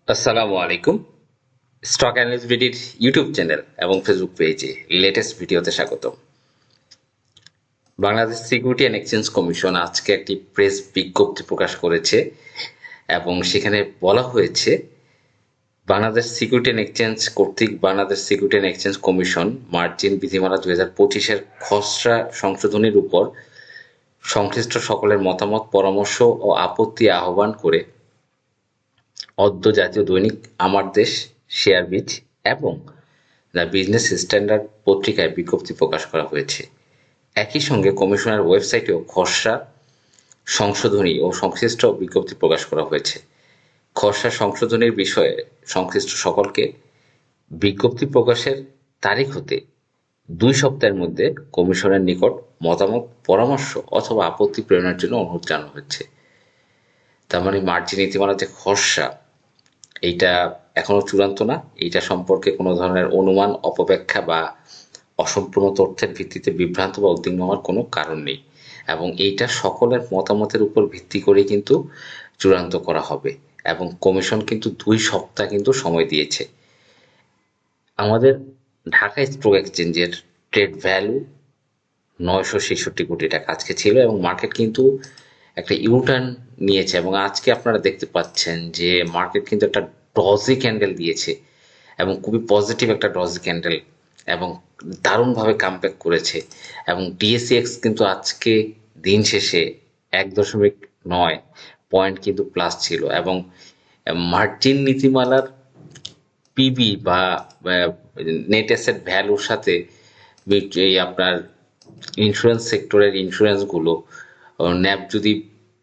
আসসালামু আলাইকুম। Stock analyst বিডির YouTube channel এবং ফেসবুক পেজে লেটেস্ট ভিডিওতে স্বাগত। Bangladesh security and exchange commission আজকে একটি প্রেস বিজ্ঞপ্তি প্রকাশ করেছে এবং সেখানে বলা হয়েছে বাংলাদেশ সিকিউরিটি অ্যান্ড এক্সচেঞ্জ কর্তৃক Bangladesh security and exchange commission margin বিধিমালা 2025-এর খসড়া সংশোধনীর উপর সংশ্লিষ্ট সকলের মতামত, পরামর্শ ও আপত্তি আহ্বান করে অদ্য জাতীয় দৈনিক আমার দেশ, শেয়ারবিজ এবং দ্য বিজনেস স্ট্যান্ডার্ড পত্রিকায় বিজ্ঞপ্তি প্রকাশ করা হয়েছে। একই সঙ্গে কমিশনের ওয়েবসাইটেও খসড়া সংশোধনী ও সংশ্লিষ্ট বিজ্ঞপ্তি প্রকাশ করা হয়েছে। খসড়া সংশোধনীর বিষয়ে সংশ্লিষ্ট সকলকে বিজ্ঞপ্তি প্রকাশের তারিখ হতে 2 সপ্তাহের মধ্যে কমিশনের নিকট মতামত, পরামর্শ অথবা আপত্তি প্রেরণের জন্য অনুরোধ জানানো হচ্ছে। তার মানে মার্জিন নীতিমালার যে খসড়া, এইটা এখনো চূড়ান্ত না। এইটা সম্পর্কে কোনো ধরনের অনুমান, অপব্যাখ্যা বা অসম্পূর্ণ তথ্যের ভিত্তিতে বিভ্রান্ত বা উদ্বিগ্ন হওয়ার কোনো কারণ নেই এবং এইটা সকলের মতামতের উপর ভিত্তি করে কিন্তু চূড়ান্ত করা হবে এবং কমিশন কিন্তু 2 সপ্তাহ কিন্তু সময় দিয়েছে। আমাদের ঢাকা স্টক এক্সচেঞ্জের ট্রেড ভ্যালু 966 কোটি টাকা আজকে ছিল এবং মার্কেট কিন্তু একটা ইউটার্ন নিয়েছে এবং আজকে আপনারা দেখতে পাচ্ছেন যে মার্কেট কিন্তু একটা ডজি ক্যান্ডেল দিয়েছে এবং খুবই পজিটিভ একটা ডজি ক্যান্ডেল এবং দারুণভাবে কামব্যাক করেছে এবং ডিএসইএক্স কিন্তু আজকে দিন শেষে 1.9 পয়েন্ট কিন্তু প্লাস ছিল এবং মার্জিন নীতিমালার পিবি বা নেট অ্যাসেট ভ্যালুর সাথে এই আপনার ইন্স্যুরেন্স সেক্টরের ইন্স্যুরেন্সগুলো ন্যাব যদি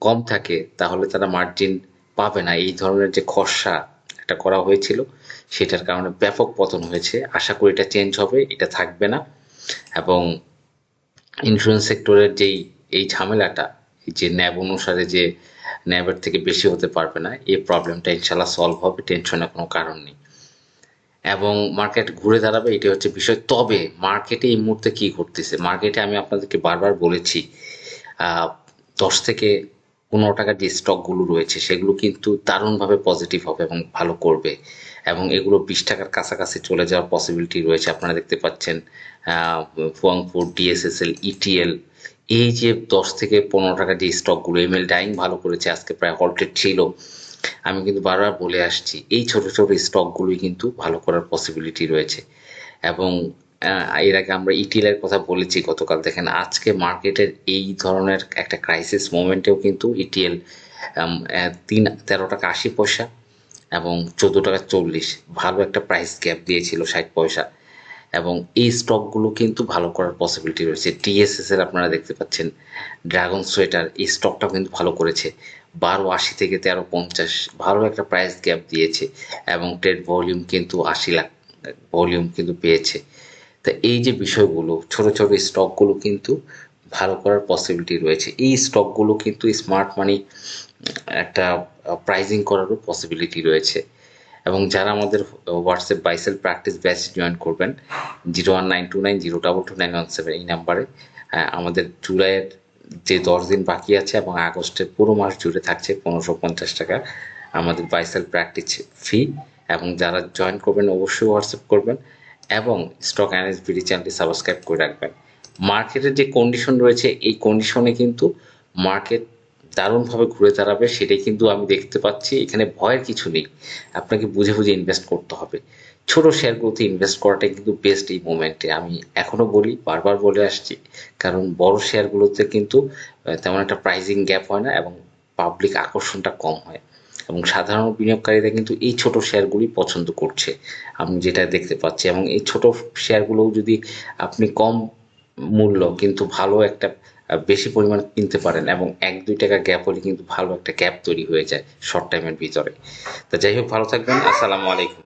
কম থাকে তাহলে তারা মার্জিন পাবে না। এই ধরনের যে খসড়া একটা করা হয়েছিল সেটার কারণে ব্যাপক পতন হয়েছে। আশা করি এটা চেঞ্জ হবে, এটা থাকবে না এবং ইন্স্যুরেন্স সেক্টরের যেই এই ঝামেলাটা, যে ন্যাব অনুসারে যে ন্যাবের থেকে বেশি হতে পারবে না, এই প্রবলেমটা ইনশাল্লাহ সলভ হবে, টেনশনের কোনো কারণ নেই এবং মার্কেট ঘুরে দাঁড়াবে, এটি হচ্ছে বিষয়। তবে মার্কেটে এই মুহূর্তে কি ঘটতেছে, মার্কেটে আমি আপনাদেরকে বারবার বলেছি 10 থেকে 15 টাকার যে স্টকগুলো রয়েছে সেগুলো কিন্তু দারুণভাবে পজিটিভ হবে এবং ভালো করবে এবং এগুলো 20 টাকার কাছাকাছি চলে যাওয়ার পসিবিলিটি রয়েছে। আপনারা দেখতে পাচ্ছেন ফুয়াংপুর, ডিএসএসএল, ইটিএল, এই যে 10 থেকে 15 টাকার যে স্টকগুলো, এমএল ডাইং ভালো করেছে, আজকে প্রায় হল্টেড ছিল। আমি কিন্তু বারবার বলে আসছি এই ছোট ছোট স্টকগুলোই কিন্তু ভালো করার পসিবিলিটি রয়েছে এবং এর আগে আমরা ইটিএল এর কথা বলেছি গতকাল। দেখেন আজকে মার্কেটের এই ধরনের একটা ক্রাইসিস মোমেন্টেও কিন্তু ইটিএল 13 টাকা 80 পয়সা এবং 14 টাকা 40 ভালো একটা প্রাইস গ্যাপ দিয়েছিল 60 পয়সা এবং এই স্টকগুলো কিন্তু ভালো করার পসিবিলিটি রয়েছে। টিএসএস আপনারা দেখতে পাচ্ছেন, ড্রাগন সোয়েটার এই স্টকটাও কিন্তু ভালো করেছে, 12.80 থেকে 13.50 ভালো একটা প্রাইস গ্যাপ দিয়েছে এবং ট্রেড ভলিউম কিন্তু 80 লাখ ভলিউম কিন্তু পেয়েছে। তা এই যে বিষয়গুলো, ছোট ছোট স্টকগুলো কিন্তু ভালো করার পসিবিলিটি রয়েছে। এই স্টকগুলো কিন্তু স্মার্ট মানি একটা প্রাইজিং করারও পসিবিলিটি রয়েছে এবং যারা আমাদের হোয়াটসঅ্যাপ বাইসেল প্র্যাকটিস ব্যাচ জয়েন করবেন 019290222917 এই নাম্বারে, আমাদের জুলাইয়ের যে 10 দিন বাকি আছে এবং আগস্টের পুরো মাস জুড়ে থাকছে 1550 টাকা আমাদের বাইসেল প্র্যাকটিস ফি এবং যারা জয়েন করবেন অবশ্যই হোয়াটসঅ্যাপ করবেন এবং স্টক অ্যানালিস্ট বিডি চ্যানেলটি সাবস্ক্রাইব করে রাখবেন। মার্কেটের যে কন্ডিশন রয়েছে এই কন্ডিশনে কিন্তু মার্কেট দারুণভাবে ঘুরে দাঁড়াবে, সেটাই কিন্তু আমি দেখতে পাচ্ছি। এখানে ভয়ের কিছু নেই, আপনাকে বুঝে বুঝে ইনভেস্ট করতে হবে। ছোট শেয়ারগুলোতে ইনভেস্ট করাটাই কিন্তু বেস্ট এই মোমেন্টে, আমি এখনো বলি, বারবার বলে আসছি, কারণ বড় শেয়ারগুলোতে কিন্তু তেমন একটা প্রাইজিং গ্যাপ হয় না এবং পাবলিক আকর্ষণটা কম হয় এবং সাধারণ বিনিয়োগকারীরা কিন্তু এই ছোট শেয়ারগুলি পছন্দ করছে, আমি যেটা দেখতে পাচ্ছি। এবং এই ছোট শেয়ারগুলো যদি আপনি কম মূল্য কিন্তু ভালো একটা বেশি পরিমাণ কিনতে পারেন এবং 1-2 টাকা গ্যাপ হলে কিন্তু ভালো একটা গ্যাপ তৈরি হয়ে যায় শর্ট টাইমের ভিতরে। তো যাই হোক, ভালো থাকবেন। আসসালামু আলাইকুম।